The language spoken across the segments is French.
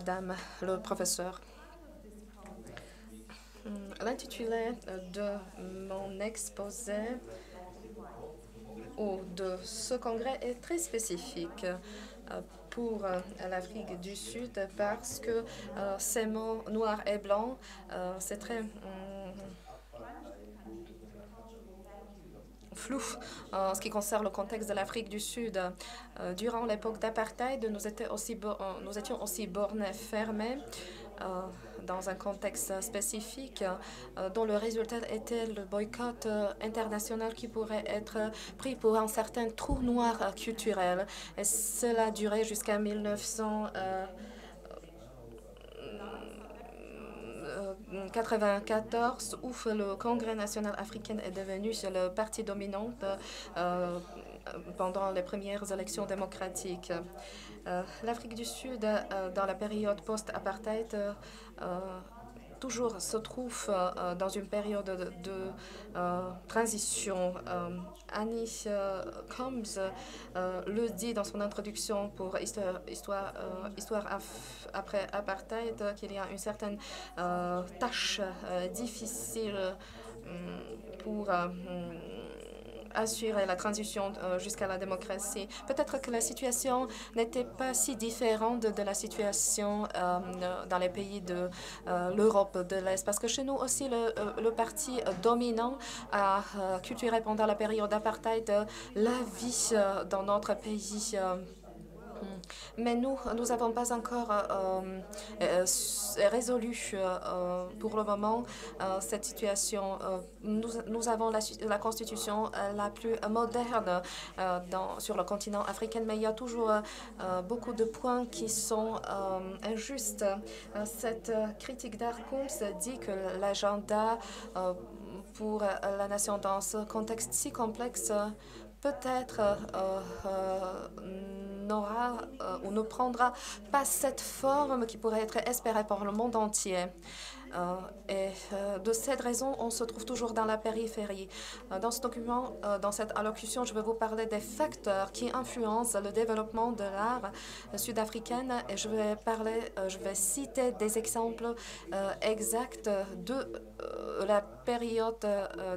Madame le professeur. L'intitulé de mon exposé ou de ce congrès est très spécifique pour l'Afrique du Sud parce que ces mots noir et blanc, c'est très flou en ce qui concerne le contexte de l'Afrique du Sud. Durant l'époque d'apartheid, nous étions aussi bornés, fermés dans un contexte spécifique dont le résultat était le boycott international qui pourrait être pris pour un certain trou noir culturel. Et cela a duré jusqu'à 1994, où le Congrès national africain est devenu le parti dominant pendant les premières élections démocratiques. L'Afrique du Sud, dans la période post-apartheid, toujours se trouve dans une période de transition. Annie Combs le dit dans son introduction pour Histoire après apartheid qu'il y a une certaine tâche difficile pour assurer la transition jusqu'à la démocratie. Peut-être que la situation n'était pas si différente de la situation dans les pays de l'Europe de l'Est, parce que chez nous aussi, le parti dominant a culturé pendant la période d'apartheid la vie dans notre pays. Mais nous n'avons pas encore résolu pour le moment cette situation. Nous avons la constitution la plus moderne sur le continent africain, mais il y a toujours beaucoup de points qui sont injustes. Cette critique d'Arcoms dit que l'agenda pour la nation dans ce contexte si complexe peut-être n'aura ou ne prendra pas cette forme qui pourrait être espérée par le monde entier. Et de cette raison, on se trouve toujours dans la périphérie. Dans ce document, dans cette allocution, je vais vous parler des facteurs qui influencent le développement de l'art sud-africain et je vais citer des exemples exacts de la période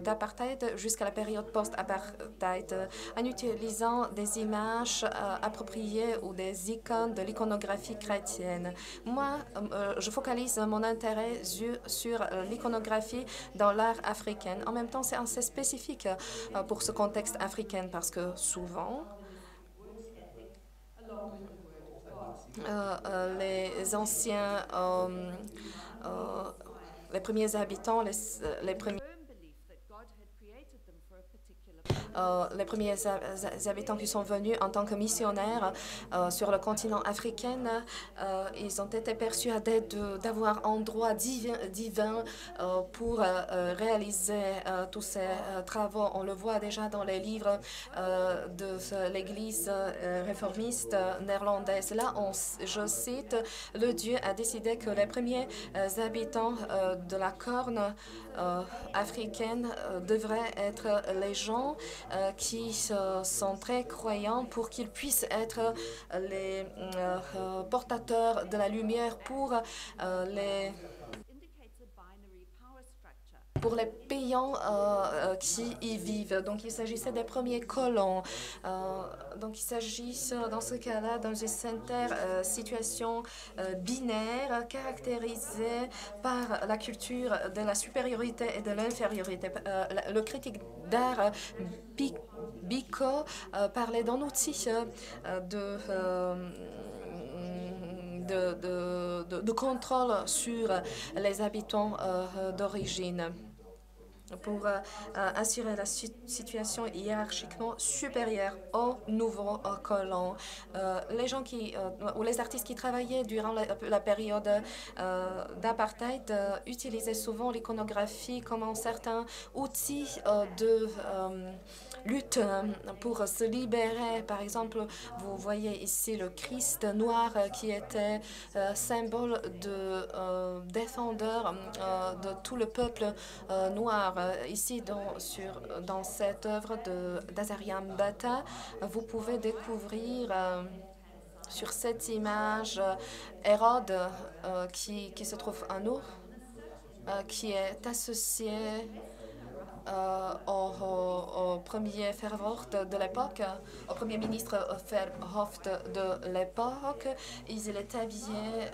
d'apartheid jusqu'à la période post-apartheid, en utilisant des images appropriées ou des icônes de l'iconographie chrétienne. Moi, je focalise mon intérêt sur l'iconographie dans l'art africain. En même temps, c'est assez spécifique pour ce contexte africain parce que souvent, les anciens, les premiers habitants, les premiers habitants qui sont venus en tant que missionnaires sur le continent africain, ils ont été persuadés d'avoir un droit divin pour réaliser tous ces travaux. On le voit déjà dans les livres de l'Église réformiste néerlandaise. Là, je cite, le Dieu a décidé que les premiers habitants de la corne africaine devraient être les gens qui sont très croyants pour qu'ils puissent être les portateurs de la lumière pour les payants qui y vivent. Donc, il s'agissait des premiers colons. Donc, il s'agit dans ce cas-là dans une situation binaire caractérisée par la culture de la supériorité et de l'infériorité. Le critique d'art Biko parlait d'un outil de contrôle sur les habitants d'origine pour assurer la situation hiérarchiquement supérieure aux nouveaux colons. Les gens ou les artistes qui travaillaient durant la période d'apartheid utilisaient souvent l'iconographie comme un certain outil de lutte pour se libérer. Par exemple, vous voyez ici le Christ noir qui était symbole de défendeur de tout le peuple noir. Ici, dans cette œuvre d'Azariam Bata, vous pouvez découvrir sur cette image, Hérode, qui se trouve à nous, qui est associé au premier Verhofstadt de l'époque, au premier ministre Verhofstadt de l'époque. Il est habillé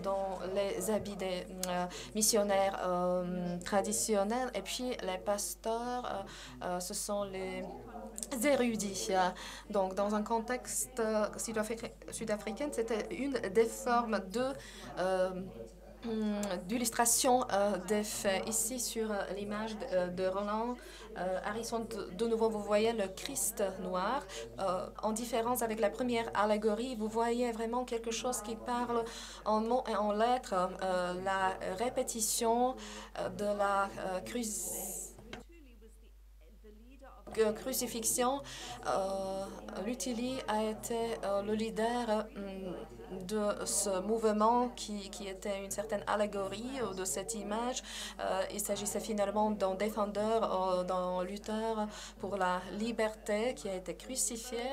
dans les habits des missionnaires traditionnels. Et puis les pasteurs, ce sont les érudits. Donc, dans un contexte sud-africain, c'était une des formes d'illustration des faits. Ici, sur l'image de Roland Harrison, de nouveau, vous voyez le Christ noir. En différence avec la première allégorie, vous voyez vraiment quelque chose qui parle en mots et en lettres. La répétition de la crucifixion, Lutili a été le leader de ce mouvement qui était une certaine allégorie de cette image. Il s'agissait finalement d'un défendeur, d'un lutteur pour la liberté qui a été crucifié.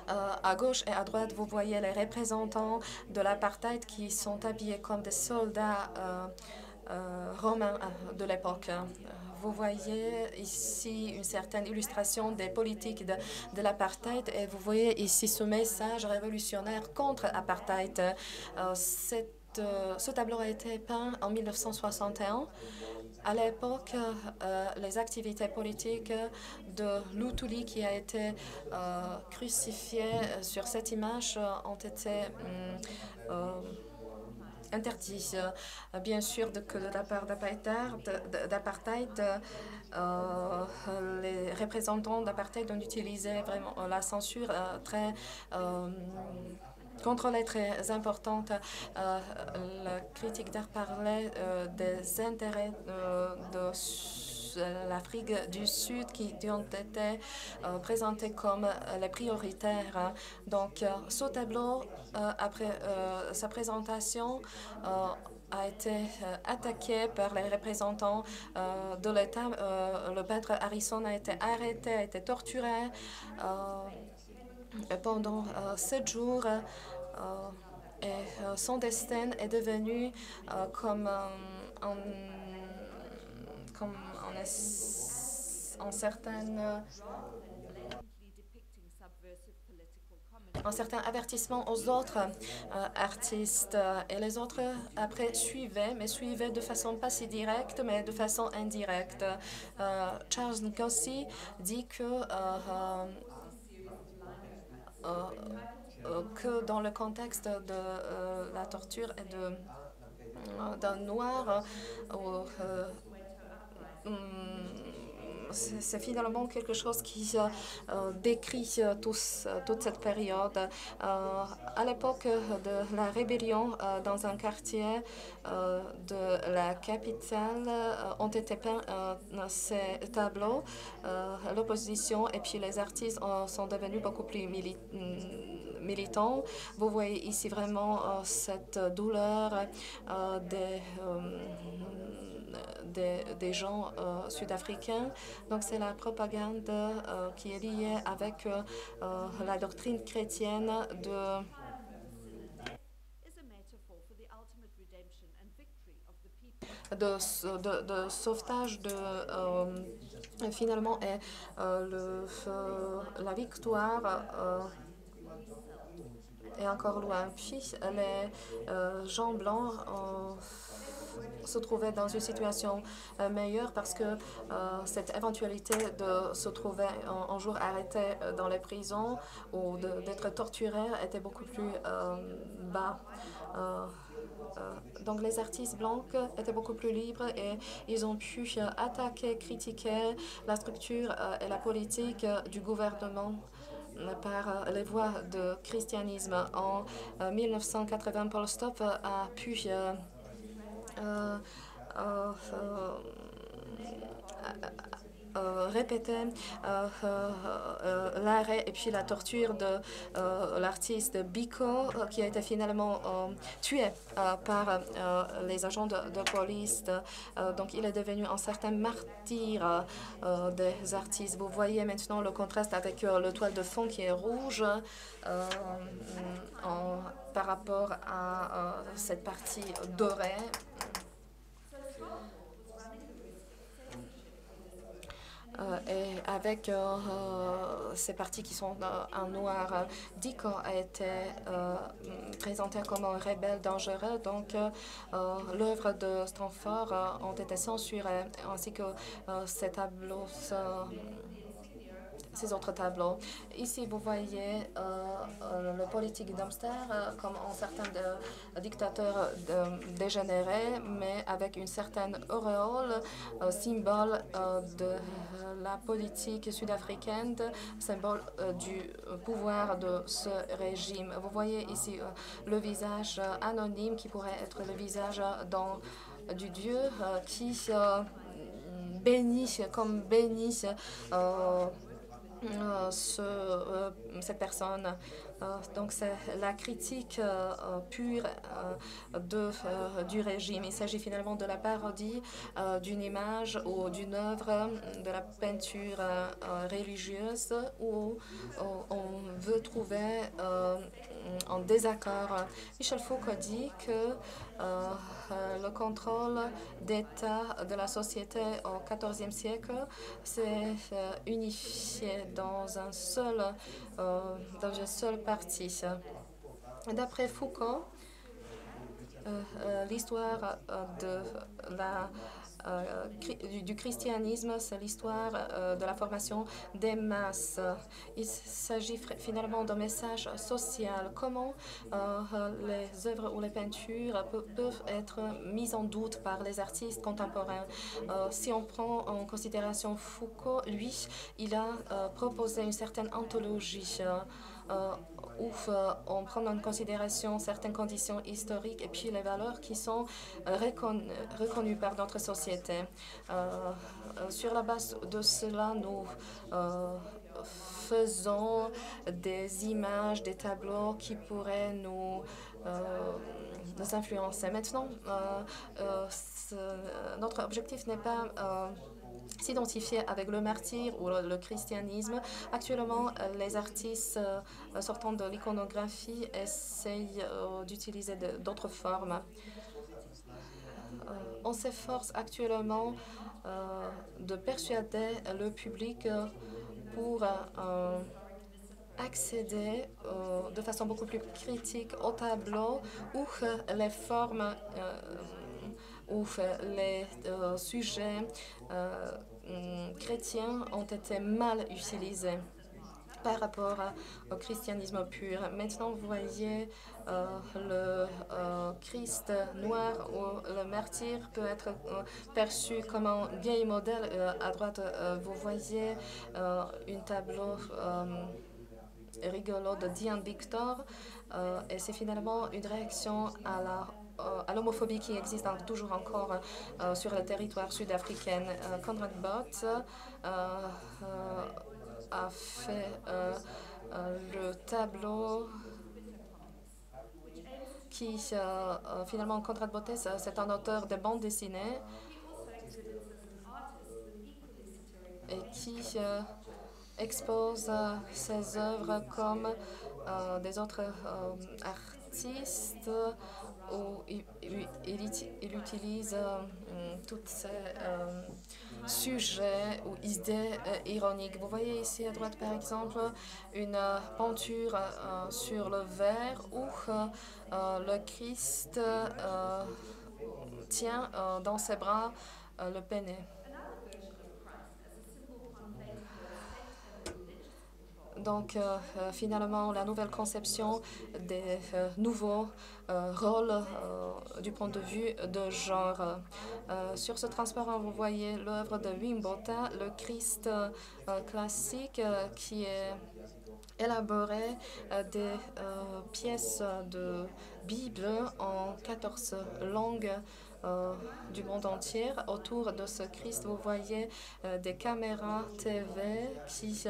À gauche et à droite, vous voyez les représentants de l'apartheid qui sont habillés comme des soldats romains de l'époque. Vous voyez ici une certaine illustration des politiques de l'apartheid et vous voyez ici ce message révolutionnaire contre l'apartheid. Ce tableau a été peint en 1961. À l'époque, les activités politiques de Lutuli qui a été crucifié sur cette image ont été interdits. Bien sûr, que de la part d'apartheid, les représentants d'apartheid ont utilisé vraiment la censure très contrôlée, très importante. La critique d'art parlait des intérêts de l'Afrique du Sud qui ont été présentés comme les prioritaires. Donc, ce tableau, après sa présentation, a été attaqué par les représentants de l'État. Le peintre Harrison a été arrêté, a été torturé pendant 7 jours. Et son destin est devenu comme en certains avertissements aux autres artistes. Et les autres, après, suivaient de façon pas si directe, mais de façon indirecte. Charles Ngozi dit que dans le contexte de la torture et d'un noir, c'est finalement quelque chose qui décrit toute cette période. À l'époque de la rébellion, dans un quartier de la capitale, ont été peints ces tableaux. L'opposition et puis les artistes sont devenus beaucoup plus militants. Vous voyez ici vraiment cette douleur des gens sud-africains. Donc, c'est la propagande qui est liée avec la doctrine chrétienne de sauvetage finalement est la victoire est encore loin. Puis les gens blancs se trouvaient dans une situation meilleure parce que cette éventualité de se trouver un jour arrêté dans les prisons ou d'être torturé était beaucoup plus bas. Donc les artistes blancs étaient beaucoup plus libres et ils ont pu attaquer, critiquer la structure et la politique du gouvernement par les voies de christianisme. En 1980, Paul Stopp a pu répétait l'arrêt et puis la torture de l'artiste Biko, qui a été finalement tué par les agents de police. Donc, il est devenu un certain martyr des artistes. Vous voyez maintenant le contraste avec le toile de fond qui est rouge par rapport à cette partie dorée. Et avec ces parties qui sont en noir, Diko a été présenté comme un rebelle dangereux. Donc, l'œuvre de Stanford ont été censurées, ainsi que ces tableaux. Ces autres tableaux. Ici, vous voyez le politique dumpster comme un certain dictateur dégénéré, mais avec une certaine auréole, symbole de la politique sud-africaine, symbole du pouvoir de ce régime. Vous voyez ici le visage anonyme qui pourrait être le visage du Dieu qui bénit, comme bénit cette personne. Donc, c'est la critique pure du régime. Il s'agit finalement de la parodie d'une image ou d'une œuvre de la peinture religieuse où on veut trouver en désaccord. Michel Foucault dit que le contrôle d'État de la société au XIVe siècle s'est unifié dans une seule partie. D'après Foucault, l'histoire du christianisme, c'est l'histoire de la formation des masses. Il s'agit finalement d'un message social. Comment les œuvres ou les peintures peuvent être mises en doute par les artistes contemporains. Si on prend en considération Foucault, lui, il a proposé une certaine anthologie où on prend en considération certaines conditions historiques et puis les valeurs qui sont reconnues par notre société. Sur la base de cela, nous faisons des images, des tableaux qui pourraient nous influencer. Maintenant, notre objectif n'est pas s'identifier avec le martyr ou le christianisme. Actuellement, les artistes sortant de l'iconographie essayent d'utiliser d'autres formes. On s'efforce actuellement de persuader le public pour accéder de façon beaucoup plus critique au tableau où les formes où les sujets chrétiens ont été mal utilisés par rapport au christianisme pur. Maintenant, vous voyez le Christ noir ou le martyr peut être perçu comme un gay modèle. À droite, vous voyez un tableau rigolo de Diane Victor et c'est finalement une réaction à l'homophobie qui existe toujours encore sur le territoire sud-africain. Conrad Bott a fait le tableau qui, finalement, Conrad Bott, c'est un auteur de bande dessinée et qui expose ses œuvres comme des autres artistes où il utilise tous ces sujets ou idées ironiques. Vous voyez ici à droite, par exemple, une peinture sur le verre où le Christ tient dans ses bras le péné. Donc, finalement, la nouvelle conception des nouveaux rôles du point de vue de genre. Sur ce transparent, vous voyez l'œuvre de Wim Botha, le Christ classique, qui est élaboré des pièces de Bible en 14 langues du monde entier. Autour de ce Christ, vous voyez des caméras TV qui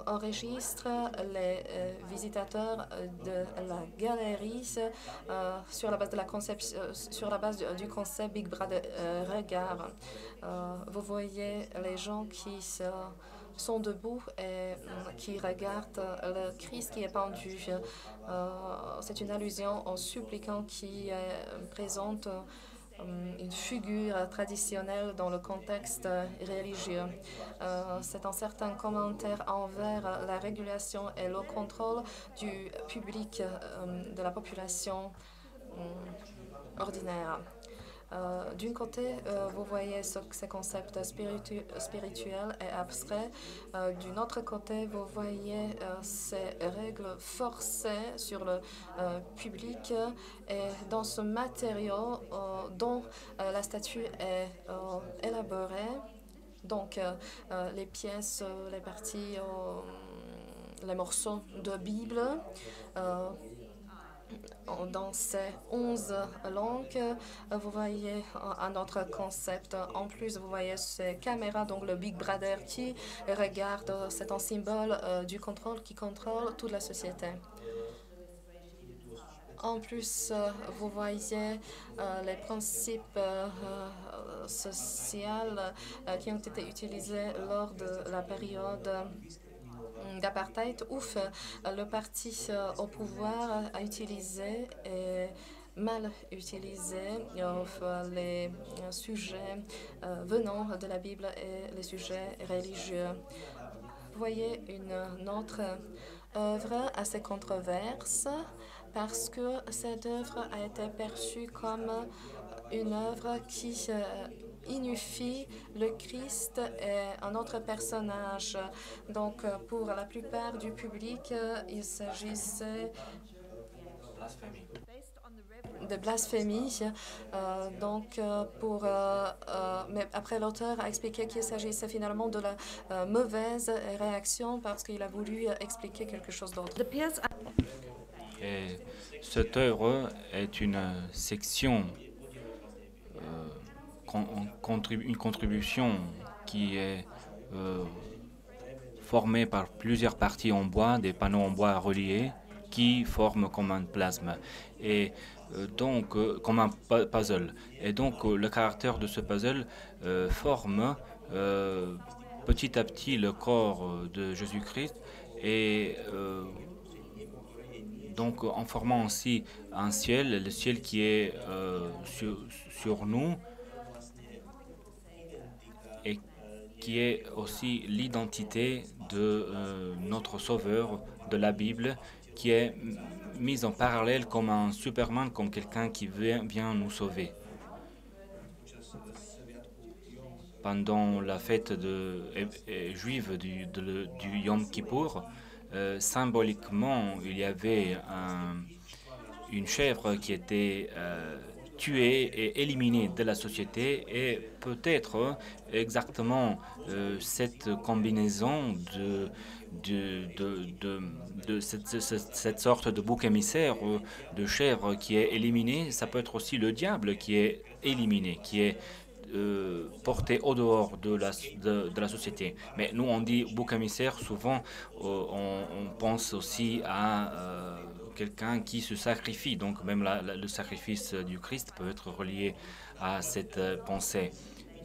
enregistrent les visitateurs de la galerie sur la base de la sur la base du concept Big Brother Regard. Vous voyez les gens qui sont debout et qui regardent le Christ qui est pendu. C'est une allusion au suppliant qui présente une figure traditionnelle dans le contexte religieux. C'est un certain commentaire envers la régulation et le contrôle du public, de la population ordinaire. D'un côté, vous voyez ces concepts spirituels et abstraits. D'un autre côté, vous voyez ces règles forcées sur le public. Et dans ce matériau dont la statue est élaborée, donc les pièces, les parties, les morceaux de Bible, dans ces 11 langues, vous voyez un autre concept. En plus, vous voyez ces caméras, donc le Big Brother qui regarde, c'est un symbole du contrôle qui contrôle toute la société. En plus, vous voyez les principes sociaux qui ont été utilisés lors de la période d'apartheid. Ouf, le parti au pouvoir a utilisé et mal utilisé les sujets venant de la Bible et les sujets religieux. Vous voyez une autre œuvre assez controverse parce que cette œuvre a été perçue comme une œuvre qui unifie le Christ et un autre personnage. Donc, pour la plupart du public, il s'agissait de blasphémie. Mais après, l'auteur a expliqué qu'il s'agissait finalement de la mauvaise réaction parce qu'il a voulu expliquer quelque chose d'autre. Et cette œuvre est une section, une contribution qui est formée par plusieurs parties en bois, des panneaux en bois reliés qui forment comme un plasme. Et donc, comme un puzzle. Et donc, le caractère de ce puzzle forme petit à petit le corps de Jésus-Christ et donc en formant aussi un ciel, le ciel qui est sur nous et qui est aussi l'identité de notre Sauveur de la Bible, qui est mise en parallèle comme un Superman, comme quelqu'un qui vient nous sauver. Pendant la fête juive du Yom Kippour, symboliquement, il y avait une chèvre qui était tuée et éliminée de la société, et peut-être exactement cette combinaison de cette sorte de bouc émissaire de chèvre qui est éliminée, ça peut être aussi le diable qui est éliminé, qui est porté au dehors de la société. Mais nous, on dit bouc émissaire, souvent on pense aussi à quelqu'un qui se sacrifie. Donc même le sacrifice du Christ peut être relié à cette pensée.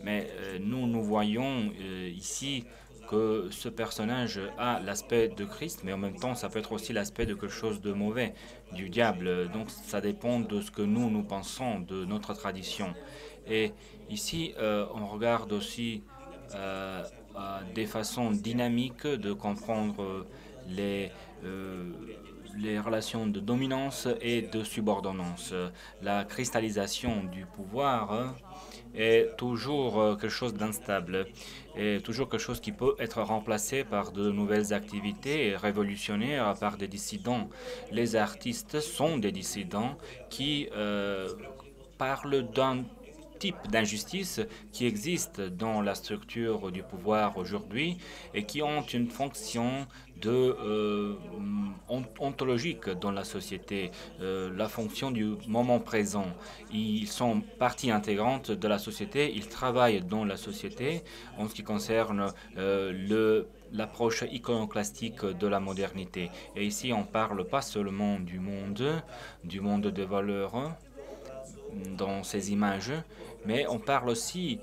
Mais nous voyons ici que ce personnage a l'aspect de Christ, mais en même temps, ça peut être aussi l'aspect de quelque chose de mauvais, du diable. Donc ça dépend de ce que nous pensons, de notre tradition. Et ici, on regarde aussi des façons dynamiques de comprendre les relations de dominance et de subordonnance. La cristallisation du pouvoir est toujours quelque chose d'instable et toujours quelque chose qui peut être remplacé par de nouvelles activités révolutionnaires, par des dissidents. Les artistes sont des dissidents qui parlent d'un types d'injustices qui existent dans la structure du pouvoir aujourd'hui et qui ont une fonction ontologique dans la société, la fonction du moment présent. Ils sont partie intégrante de la société, ils travaillent dans la société en ce qui concerne l'approche iconoclastique de la modernité. Et ici, on ne parle pas seulement du monde des valeurs dans ces images, mais on parle aussi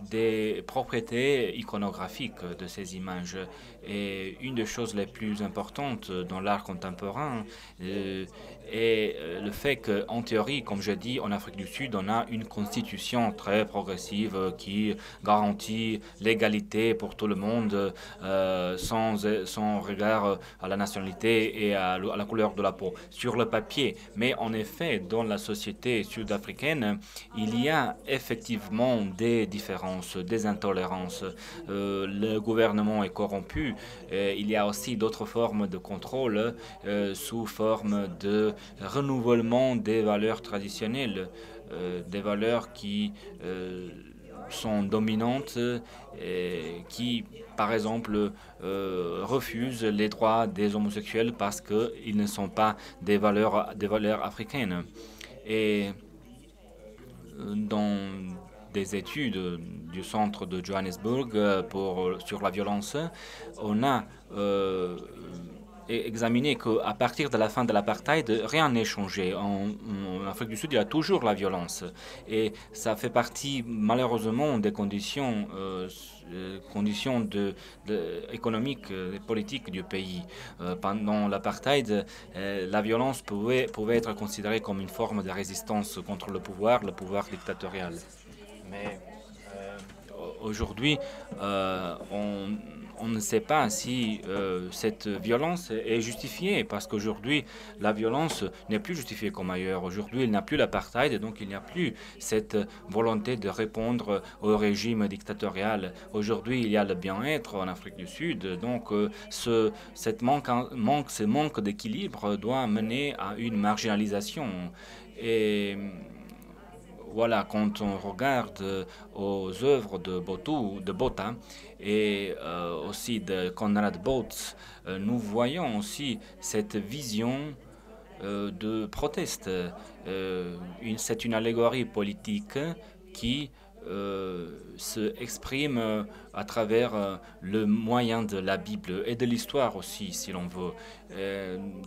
des propriétés iconographiques de ces images. Et une des choses les plus importantes dans l'art contemporain est le fait qu'en théorie, comme je dis, en Afrique du Sud, on a une constitution très progressive qui garantit l'égalité pour tout le monde sans regard à la nationalité et à la couleur de la peau sur le papier. Mais en effet, dans la société sud-africaine, il y a effectivement des différences, des intolérances. Le gouvernement est corrompu. Il y a aussi d'autres formes de contrôle sous forme de renouvellement des valeurs traditionnelles, des valeurs qui sont dominantes et qui, par exemple, refusent les droits des homosexuels parce qu'ils ne sont pas des valeurs africaines. Et dans des études du centre de Johannesburg sur la violence, on a examiné qu'à partir de la fin de l'apartheid, rien n'est changé. En Afrique du Sud, il y a toujours la violence. Et ça fait partie, malheureusement, des conditions économiques et politiques du pays. Pendant l'apartheid, la violence pouvait être considérée comme une forme de résistance contre le pouvoir dictatorial. Mais aujourd'hui, on ne sait pas si cette violence est justifiée, parce qu'aujourd'hui, la violence n'est plus justifiée comme ailleurs. Aujourd'hui, il n'y a plus l'apartheid, et donc il n'y a plus cette volonté de répondre au régime dictatorial. Aujourd'hui, il y a le bien-être en Afrique du Sud, donc ce manque d'équilibre doit mener à une marginalisation. Et voilà, quand on regarde aux œuvres de Botha et aussi de Conrad Boetz, nous voyons aussi cette vision de proteste. C'est une allégorie politique qui se exprime à travers le moyen de la Bible et de l'histoire aussi, si l'on veut.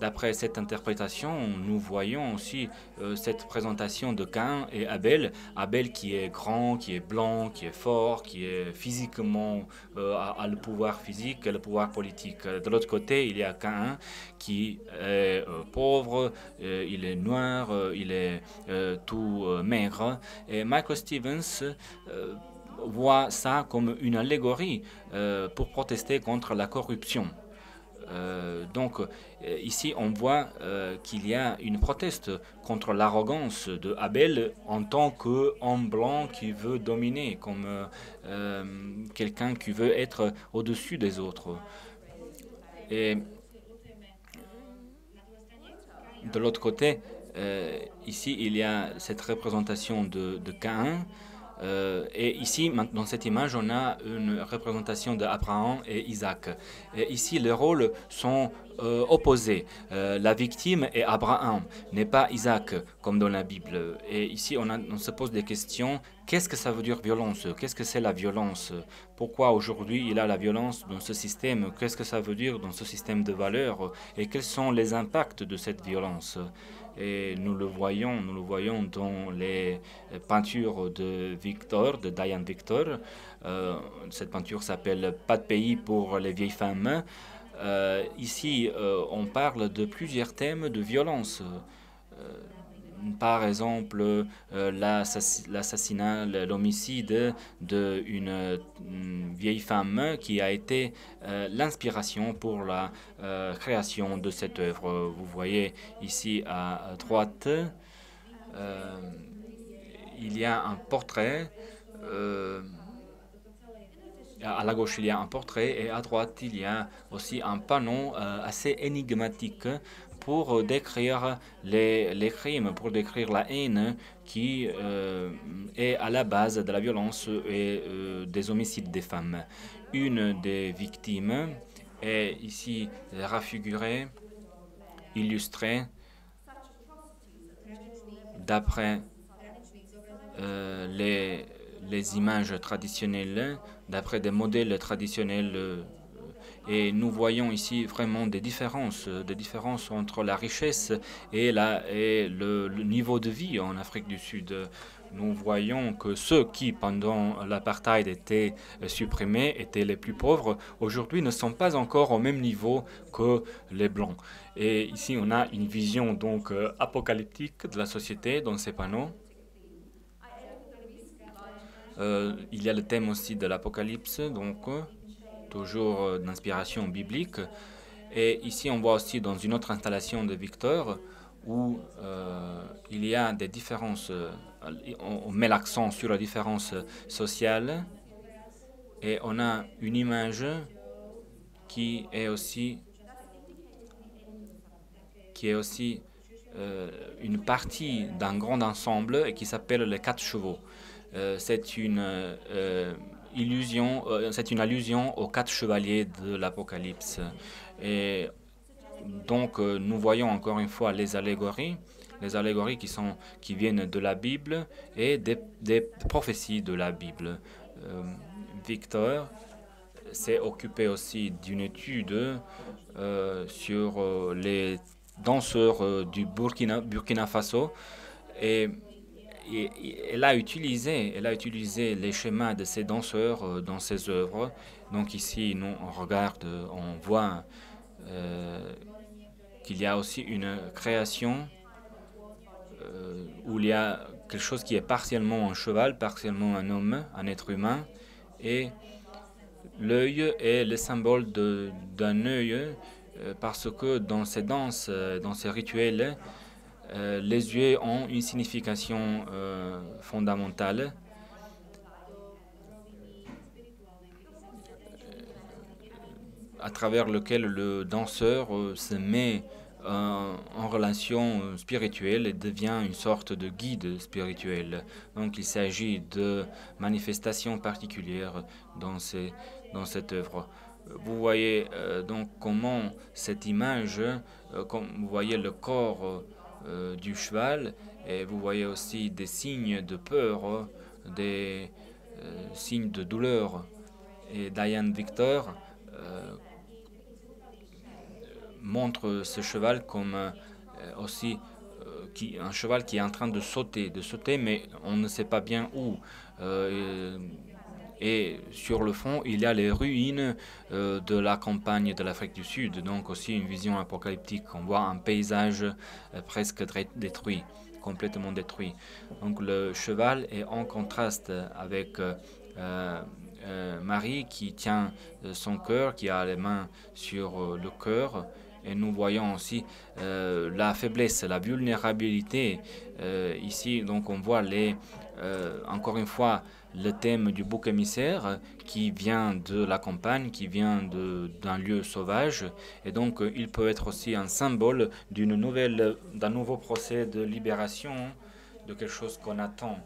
D'après cette interprétation, nous voyons aussi cette présentation de Caïn et Abel. Abel qui est grand, qui est blanc, qui est fort, qui est physiquement a le pouvoir physique et le pouvoir politique. De l'autre côté, il y a Caïn qui est pauvre, il est noir, il est tout maigre. Et Michael Stevens voit ça comme une allégorie pour protester contre la corruption. Donc ici on voit qu'il y a une proteste contre l'arrogance de Abel en tant qu'homme blanc qui veut dominer, comme quelqu'un qui veut être au-dessus des autres. Et de l'autre côté, ici il y a cette représentation de Caïn. Et ici, dans cette image, on a une représentation d'Abraham et Isaac. Et ici, les rôles sont opposés. La victime est Abraham, n'est pas Isaac, comme dans la Bible. Et ici, on se pose des questions. Qu'est-ce que ça veut dire violence? Qu'est-ce que c'est la violence? Pourquoi aujourd'hui il y a la violence dans ce système? Qu'est-ce que ça veut dire dans ce système de valeurs? Et quels sont les impacts de cette violence? Et nous le voyons dans les peintures de Diane Victor. Cette peinture s'appelle Pas de pays pour les vieilles femmes. Ici, on parle de plusieurs thèmes de violence. Par exemple, l'assassinat, l'homicide d'une vieille femme qui a été l'inspiration pour la création de cette œuvre. Vous voyez ici à droite, il y a un portrait. À la gauche, il y a un portrait et à droite, il y a aussi un panneau assez énigmatique pour décrire les crimes, pour décrire la haine qui est à la base de la violence et des homicides des femmes. Une des victimes est ici raffigurée, illustrée, d'après les images traditionnelles, d'après des modèles traditionnels. Et nous voyons ici vraiment des différences entre la richesse et le niveau de vie en Afrique du Sud. Nous voyons que ceux qui, pendant l'apartheid, étaient supprimés, étaient les plus pauvres, aujourd'hui ne sont pas encore au même niveau que les Blancs. Et ici, on a une vision donc apocalyptique de la société dans ces panneaux. Il y a le thème aussi de l'Apocalypse, donc toujours d'inspiration biblique. Et ici, on voit aussi dans une autre installation de Victor où il y a des différences, on met l'accent sur la différence sociale et on a une image qui est aussi une partie d'un grand ensemble et qui s'appelle les 4 chevaux. C'est une allusion aux 4 chevaliers de l'Apocalypse. Et donc, nous voyons encore une fois les allégories qui viennent de la Bible et des prophéties de la Bible. Victor s'est occupé aussi d'une étude sur les danseurs du Burkina Faso et elle a utilisé les schémas de ces danseurs dans ses œuvres. Donc ici, on voit qu'il y a aussi une création où il y a quelque chose qui est partiellement un cheval, partiellement un homme, un être humain, et l'œil est le symbole d'un œil parce que dans ces danses, dans ces rituels, les yeux ont une signification fondamentale. À travers lequel le danseur se met en relation spirituelle et devient une sorte de guide spirituel. Donc il s'agit de manifestations particulières dans cette œuvre. Vous voyez donc comment cette image, comme vous voyez le corps du cheval, et vous voyez aussi des signes de peur, des signes de douleur. Et Diane Victor montre ce cheval comme aussi un cheval qui est en train de sauter, mais on ne sait pas bien où. Et sur le fond, il y a les ruines de la campagne de l'Afrique du Sud, donc aussi une vision apocalyptique. On voit un paysage presque détruit, complètement détruit. Donc le cheval est en contraste avec Marie qui tient son cœur, qui a les mains sur le cœur. Et nous voyons aussi la faiblesse, la vulnérabilité. Ici, donc, on voit encore une fois le thème du bouc émissaire qui vient de la campagne, qui vient d'un lieu sauvage. Et donc, il peut être aussi un symbole d'un nouveau procès de libération, de quelque chose qu'on attend.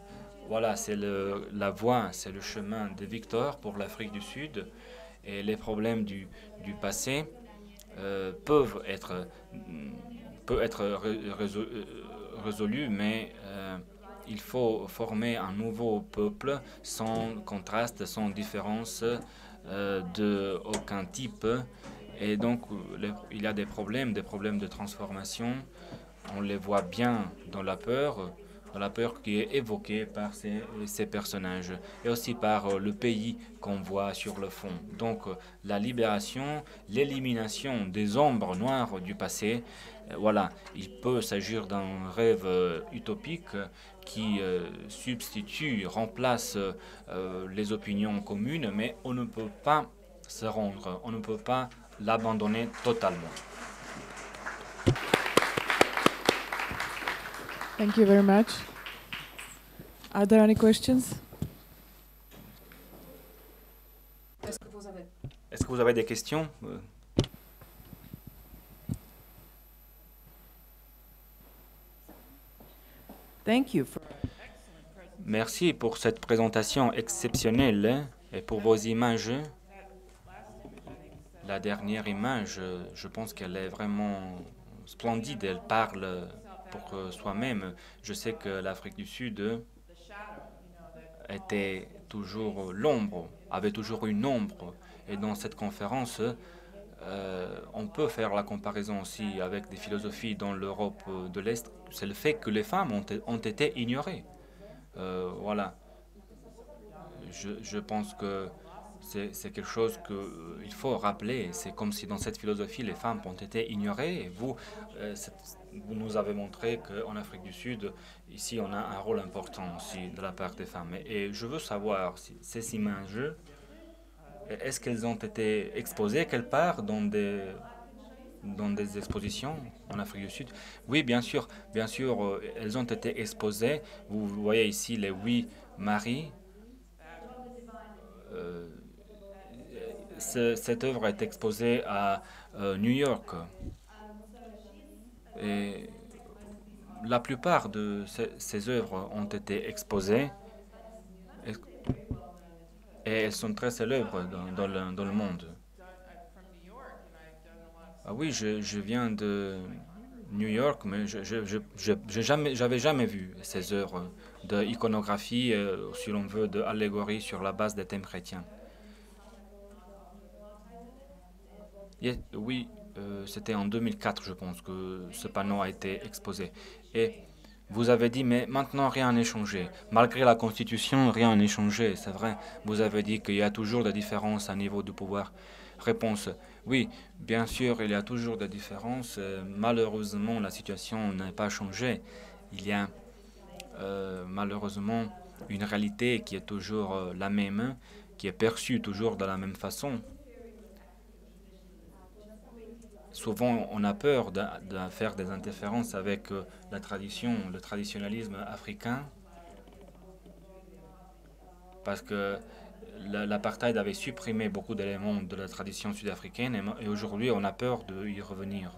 Voilà, c'est la voie, c'est le chemin de Victor pour l'Afrique du Sud. Et les problèmes du passé peuvent être résolus, mais il faut former un nouveau peuple sans contraste, sans différence de aucun type. Et donc, il y a des problèmes de transformation. On les voit bien dans la peur qui est évoquée par ces personnages et aussi par le pays qu'on voit sur le fond. Donc la libération, l'élimination des ombres noires du passé, voilà, il peut s'agir d'un rêve utopique qui remplace les opinions communes, mais on ne peut pas se rendre, on ne peut pas l'abandonner totalement. Thank you very much. Are there any questions? Est-ce que vous avez des questions? Thank you for Merci pour cette présentation exceptionnelle et pour vos images. La dernière image, je pense qu'elle est vraiment splendide. Elle parle pour soi-même. Je sais que l'Afrique du Sud était toujours l'ombre, avait toujours une ombre. Et dans cette conférence, on peut faire la comparaison aussi avec des philosophies dans l'Europe de l'Est. C'est le fait que les femmes ont été ignorées. Voilà. Je pense que c'est quelque chose qu'il faut rappeler. C'est comme si dans cette philosophie, les femmes ont été ignorées. Et vous, vous nous avez montré qu'en Afrique du Sud, ici, on a un rôle important aussi de la part des femmes. Et je veux savoir si ces images, est-ce qu'elles ont été exposées quelque part dans des expositions en Afrique du Sud? Oui, bien sûr, elles ont été exposées. Vous voyez ici les 8 maris. Cette œuvre est exposée à New York. Et la plupart de ces œuvres ont été exposées et, et elles sont très célèbres dans le monde. Ah oui, je viens de New York, mais j'avais jamais vu ces œuvres de iconographie, si l'on veut, d'allégorie sur la base des thèmes chrétiens. Oui, c'était en 2004, je pense, que ce panneau a été exposé. Et vous avez dit, mais maintenant rien n'est changé. Malgré la Constitution, rien n'est changé, c'est vrai. Vous avez dit qu'il y a toujours des différences à niveau du pouvoir. Réponse, oui, bien sûr, il y a toujours des différences. Malheureusement, la situation n'a pas changé. Il y a malheureusement une réalité qui est toujours la même, qui est perçue toujours de la même façon. Souvent, on a peur de faire des interférences avec la tradition, le traditionnalisme africain, parce que l'apartheid avait supprimé beaucoup d'éléments de la tradition sud-africaine et aujourd'hui, on a peur d'y revenir.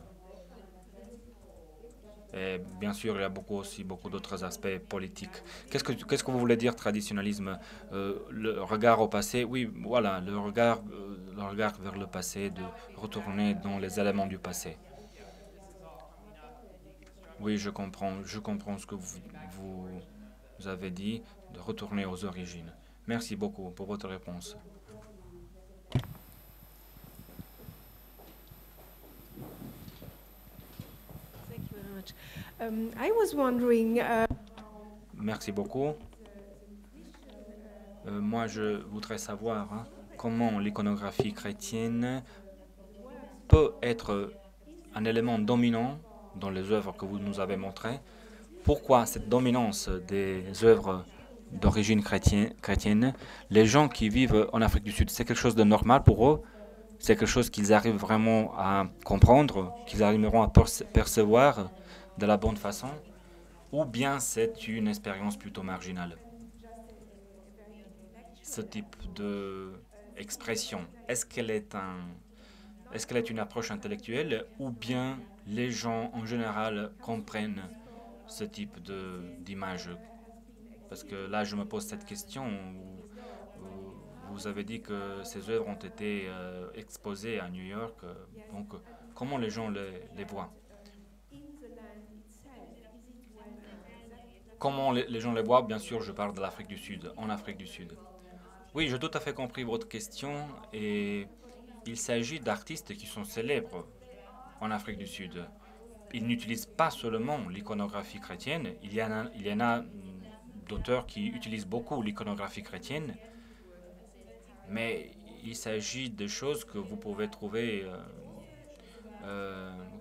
Et bien sûr, il y a beaucoup d'autres aspects politiques. Qu'est-ce que vous voulez dire traditionnalisme? Le regard au passé? Oui, voilà, le regard vers le passé, de retourner dans les éléments du passé. Oui, je comprends ce que vous avez dit, de retourner aux origines. Merci beaucoup pour votre réponse. Thank you very much. I was wondering. Merci beaucoup. Moi, je voudrais savoir comment l'iconographie chrétienne peut être un élément dominant dans les œuvres que vous nous avez montrées. Pourquoi cette dominance des œuvres d'origine chrétienne? Les gens qui vivent en Afrique du Sud, c'est quelque chose de normal pour eux? C'est quelque chose qu'ils arrivent vraiment à comprendre, qu'ils arriveront à percevoir de la bonne façon? Ou bien c'est une expérience plutôt marginale? Ce type d'expression, est-ce qu'elle est une approche intellectuelle ou bien les gens en général comprennent ce type d'image? Parce que là, je me pose cette question. Vous avez dit que ces œuvres ont été exposées à New York. Donc, comment les gens les voient? Comment les gens les voient? Bien sûr, je parle de l'Afrique du Sud, en Afrique du Sud. Oui, j'ai tout à fait compris votre question et il s'agit d'artistes qui sont célèbres en Afrique du Sud. Ils n'utilisent pas seulement l'iconographie chrétienne, il y en a d'auteurs qui utilisent beaucoup l'iconographie chrétienne, mais il s'agit de choses que vous pouvez trouver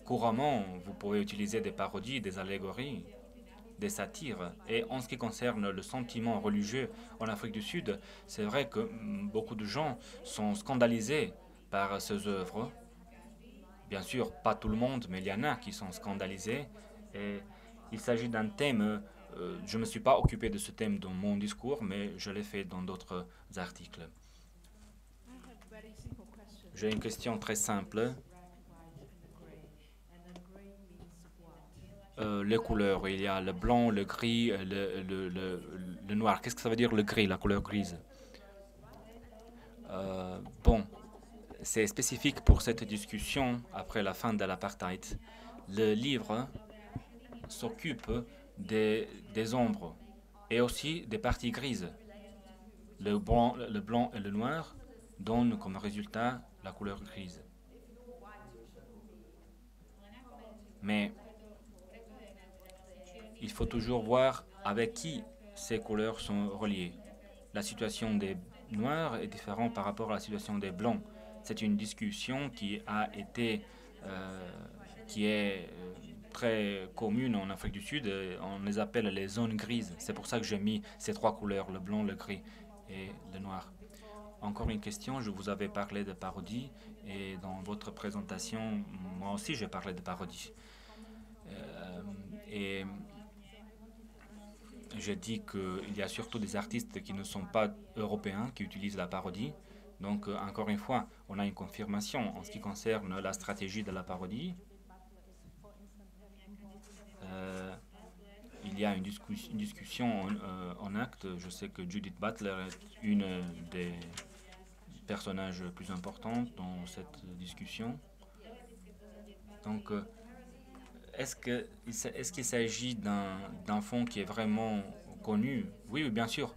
couramment. Vous pouvez utiliser des parodies, des allégories, des satires. Et en ce qui concerne le sentiment religieux en Afrique du Sud, c'est vrai que beaucoup de gens sont scandalisés par ces œuvres. Bien sûr, pas tout le monde, mais il y en a qui sont scandalisés. Et il s'agit d'un thème, je ne me suis pas occupé de ce thème dans mon discours, mais je l'ai fait dans d'autres articles. J'ai une question très simple. les couleurs. Il y a le blanc, le gris, le noir. Qu'est-ce que ça veut dire le gris, la couleur grise? Bon, c'est spécifique pour cette discussion après la fin de l'apartheid. Le livre s'occupe des ombres et aussi des parties grises. Le blanc et le noir donnent comme résultat la couleur grise. Mais il faut toujours voir avec qui ces couleurs sont reliées. La situation des noirs est différente par rapport à la situation des blancs. C'est une discussion qui est très commune en Afrique du Sud. On les appelle les zones grises. C'est pour ça que j'ai mis ces trois couleurs, le blanc, le gris et le noir. Encore une question, je vous avais parlé de parodie et dans votre présentation, moi aussi j'ai parlé de parodie. Et j'ai dit qu'il y a surtout des artistes qui ne sont pas européens qui utilisent la parodie. Donc, encore une fois, on a une confirmation en ce qui concerne la stratégie de la parodie. Il y a une discussion en acte. Je sais que Judith Butler est une des personnages plus importants dans cette discussion. Donc, est-ce qu'il s'agit d'un fond qui est vraiment connu? Oui, bien sûr.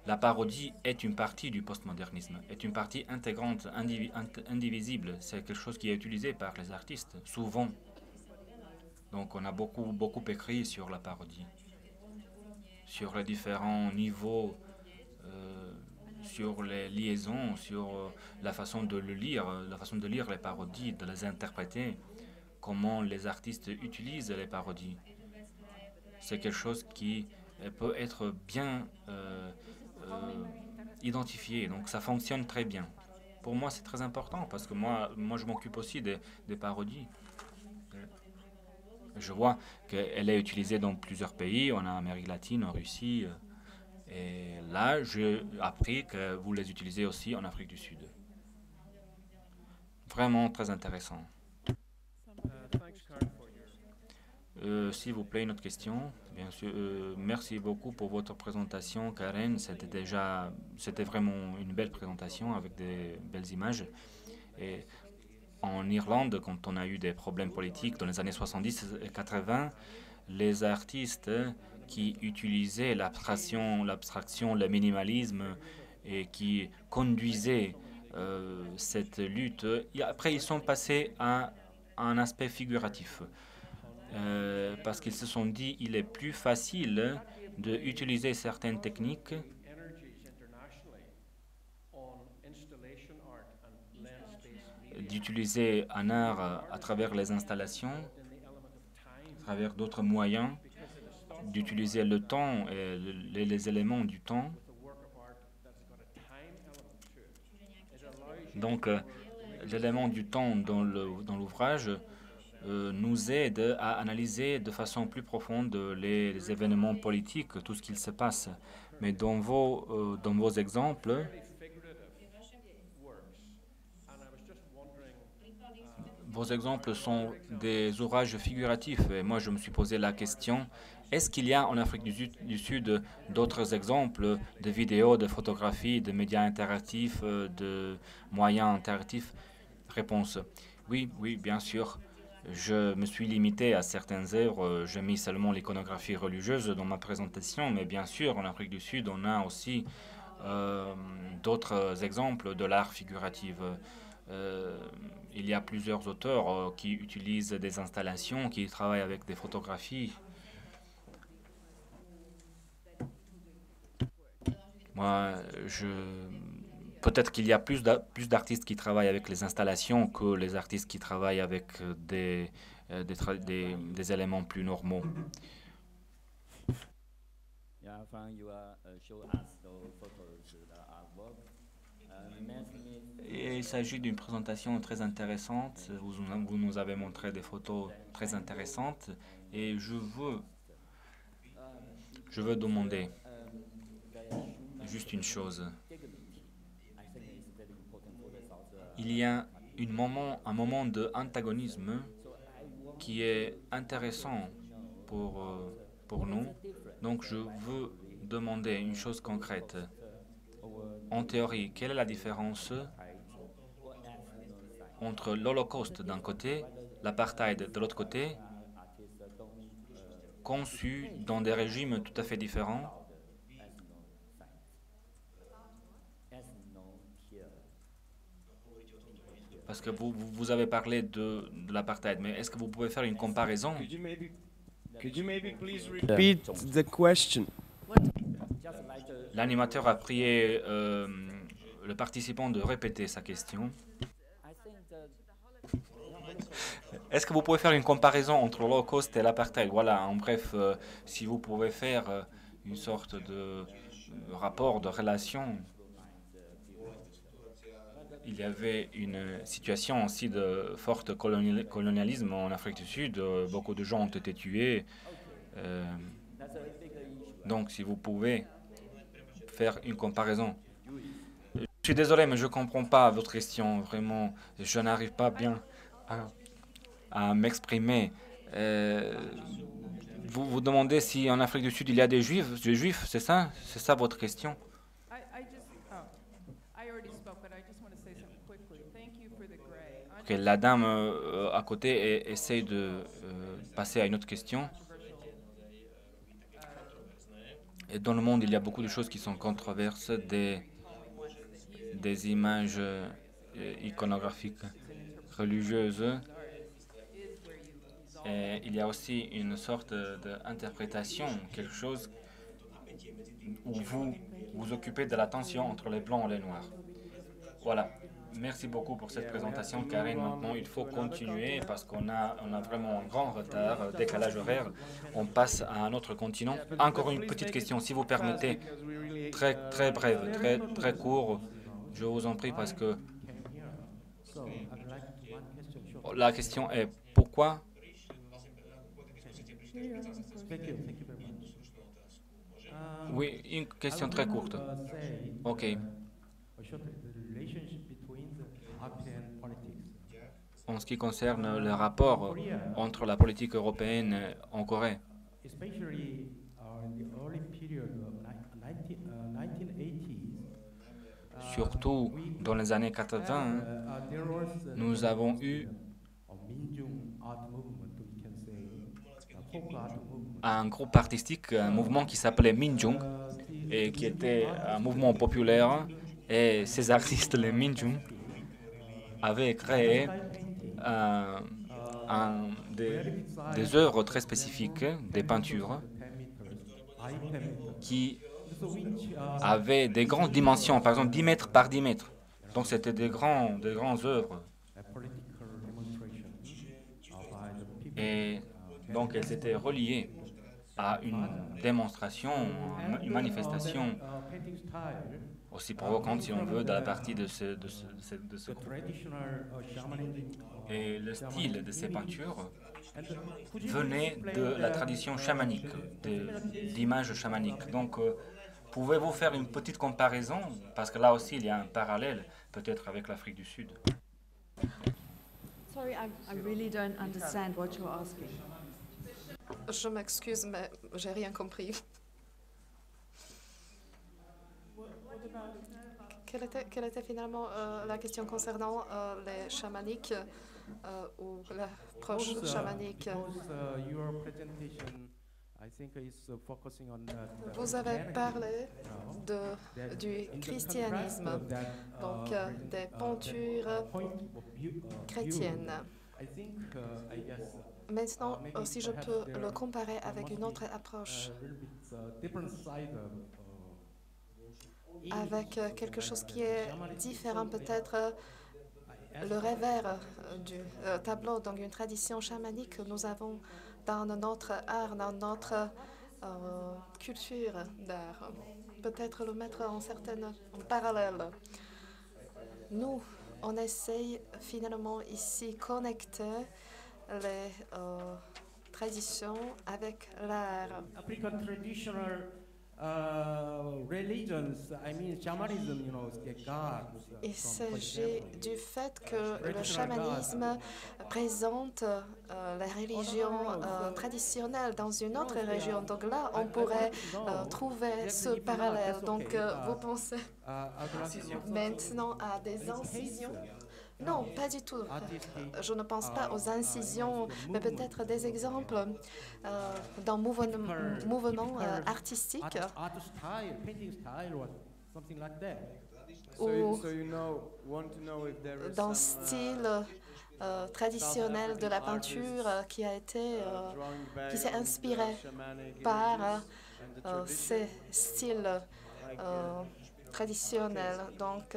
La parodie est une partie du postmodernisme, est une partie intégrante, indivisible. C'est quelque chose qui est utilisé par les artistes, souvent. Donc on a beaucoup écrit sur la parodie, sur les différents niveaux, sur les liaisons, sur la façon de le lire, la façon de lire les parodies, de les interpréter, comment les artistes utilisent les parodies. C'est quelque chose qui peut être bien identifié, donc ça fonctionne très bien. Pour moi, c'est très important parce que moi je m'occupe aussi des parodies. Je vois qu'elle est utilisée dans plusieurs pays, en Amérique latine, en Russie. Et là, j'ai appris que vous les utilisez aussi en Afrique du Sud. Vraiment très intéressant. S'il vous plaît, une autre question. Bien sûr, merci beaucoup pour votre présentation, Karen. C'était vraiment une belle présentation avec des belles images. Et en Irlande, quand on a eu des problèmes politiques dans les années 70 et 80, les artistes qui utilisaient l'abstraction, le minimalisme et qui conduisaient cette lutte, après ils sont passés à un aspect figuratif. Parce qu'ils se sont dit il est plus facile d'utiliser certaines techniques d'utiliser un art à travers les installations, à travers d'autres moyens, d'utiliser le temps et les éléments du temps. Donc, l'élément du temps dans l'ouvrage nous aide à analyser de façon plus profonde les événements politiques, tout ce qu'il se passe. Mais dans vos exemples, vos exemples sont des ouvrages figuratifs. Et moi, je me suis posé la question, est-ce qu'il y a en Afrique du Sud d'autres exemples de vidéos, de photographies, de médias interactifs, de moyens interactifs? Réponse, oui, bien sûr. Je me suis limité à certaines œuvres. J'ai mis seulement l'iconographie religieuse dans ma présentation, mais bien sûr, en Afrique du Sud, on a aussi d'autres exemples de l'art figuratif. Il y a plusieurs auteurs qui utilisent des installations, qui travaillent avec des photographies. Moi, peut-être qu'il y a plus d'artistes qui travaillent avec les installations que les artistes qui travaillent avec des éléments plus normaux. Et il s'agit d'une présentation très intéressante. Vous nous avez montré des photos très intéressantes et je veux demander juste une chose. Il y a un moment d'antagonisme qui est intéressant pour nous. Donc je veux demander une chose concrète. En théorie, quelle est la différence entre l'Holocauste d'un côté, l'apartheid de l'autre côté, conçus dans des régimes tout à fait différents? Parce que vous avez parlé de l'apartheid, mais est-ce que vous pouvez faire une comparaison? Could you maybe please repeat the question? L'animateur a prié le participant de répéter sa question. Est-ce que vous pouvez faire une comparaison entre l'Holocauste et l'apartheid? Voilà, en bref, si vous pouvez faire une sorte de rapport de relation. Il y avait une situation aussi de fort colonialisme en Afrique du Sud. Beaucoup de gens ont été tués. Donc, si vous pouvez faire une comparaison. Je suis désolé, mais je ne comprends pas votre question. Vraiment, je n'arrive pas bien à m'exprimer. Vous vous demandez si en Afrique du Sud, il y a des juifs, c'est ça? C'est ça votre question? Ok, la dame à côté essaye de passer à une autre question. Et dans le monde, il y a beaucoup de choses qui sont controversées, des images iconographiques religieuses. Et il y a aussi une sorte d'interprétation, quelque chose où vous vous occupez de la tension entre les blancs et les noirs. Voilà. Merci beaucoup pour cette présentation, Karine. Maintenant, il faut continuer parce qu'on a vraiment un grand retard, décalage horaire. On passe à un autre continent. Encore une petite question, si vous permettez, très brève, très court. Je vous en prie parce que la question est pourquoi? Oui, une question très courte. Ok. En ce qui concerne le rapport entre la politique européenne en Corée, surtout dans les années 80, nous avons eu un groupe artistique, un mouvement qui s'appelait Minjung et qui était un mouvement populaire. Et ces artistes, les Minjung, avaient créé des œuvres très spécifiques, des peintures, qui avaient des grandes dimensions, par exemple 10 mètres par 10 mètres. Donc c'était des grandes œuvres. Et donc elles étaient reliées à une démonstration, une manifestation aussi provocante, si on veut, de la partie de ce groupe. Et le style de ces peintures venait de la tradition chamanique, d'images chamaniques. Donc, pouvez-vous faire une petite comparaison? Parce que là aussi, il y a un parallèle, peut-être avec l'Afrique du Sud. Sorry, I really don't understand what you're asking. Je m'excuse, mais j'ai rien compris. Quelle était finalement la question concernant les chamaniques ou l'approche chamanique? Vous avez parlé du christianisme, donc des peintures chrétiennes. Maintenant, si je peux le comparer avec une autre approche, avec quelque chose qui est différent, peut-être le revers du tableau, donc une tradition chamanique que nous avons dans notre art, dans notre culture d'art. Peut-être le mettre en parallèle. Nous, on essaye finalement ici connecter les traditions avec l'art. religions, I mean shamanism, you know, the gods. Il s'agit du fait que le chamanisme présente la religion traditionnelle dans une autre région. Donc là, on pourrait trouver ce parallèle. Donc, vous pensez maintenant à des incisions? Non, pas du tout. Je ne pense pas aux incisions, mais peut-être des exemples d'un mouvement artistique Art style, painting style, or something like that. ou So you want to know if there is d'un some, style traditionnel de la peinture qui a été, drawing back qui s'est on the inspiré shamanic par images and the tradition. ces styles traditionnels. Donc,